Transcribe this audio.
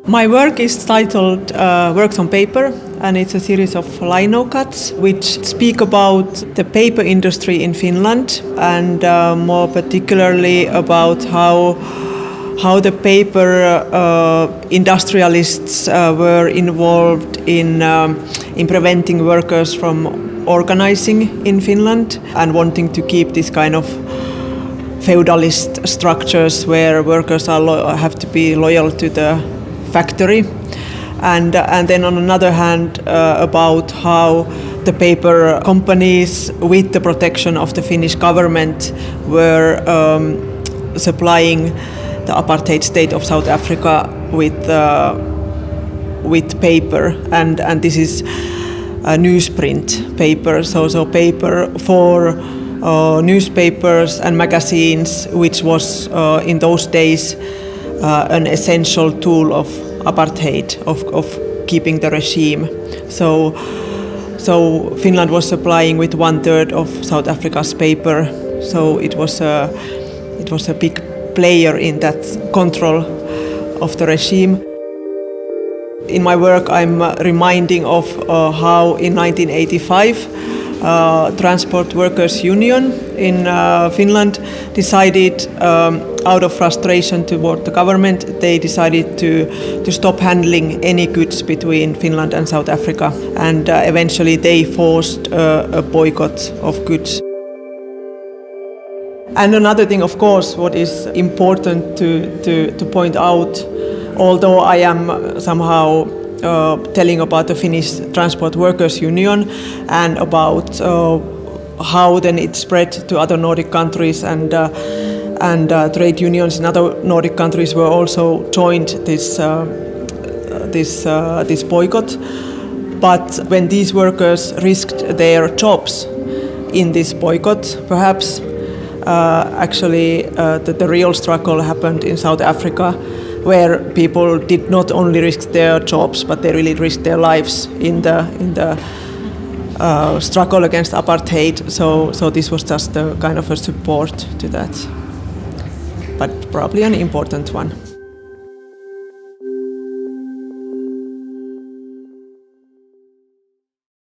My work is titled Works on Paper, and it's a series of linocuts which speak about the paper industry in Finland, and more particularly about how the paper industrialists were involved in preventing workers from organizing in Finland and wanting to keep this kind of feudalist structures where workers have to be loyal to the factory, and then on another hand about how the paper companies, with the protection of the Finnish government, were supplying the apartheid state of South Africa with paper, and this is a newsprint paper, so paper for newspapers and magazines, which was in those days an essential tool of apartheid, of keeping the regime. So Finland was supplying with 1/3 of South Africa's paper. So it was a big player in that control of the regime. In my work, I'm reminding of how in 1985 Transport Workers Union in Finland decided, out of frustration toward the government, they decided to stop handling any goods between Finland and South Africa, and eventually they forced a boycott of goods. And another thing, of course, what is important to point out, although I am somehow telling about the Finnish Transport Workers Union and about how then it spread to other Nordic countries, and trade unions in other Nordic countries were also joined this boycott. But when these workers risked their jobs in this boycott, perhaps actually the real struggle happened in South Africa, where people did not only risk their jobs, but they really risked their lives in the struggle against apartheid. So this was just a kind of a support to that, but probably an important one.